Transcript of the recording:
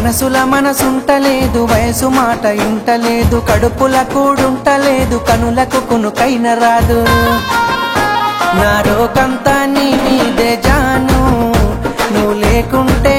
మనసుల మనసుంటలేదు, వయసు మాట ఇంటలేదు, కడుపుల కూడుంటలేదు, కనులకు కునుకైన రాదు. నా రోకంతా నీ మీదే జాను, నువ్వు లేకుంటే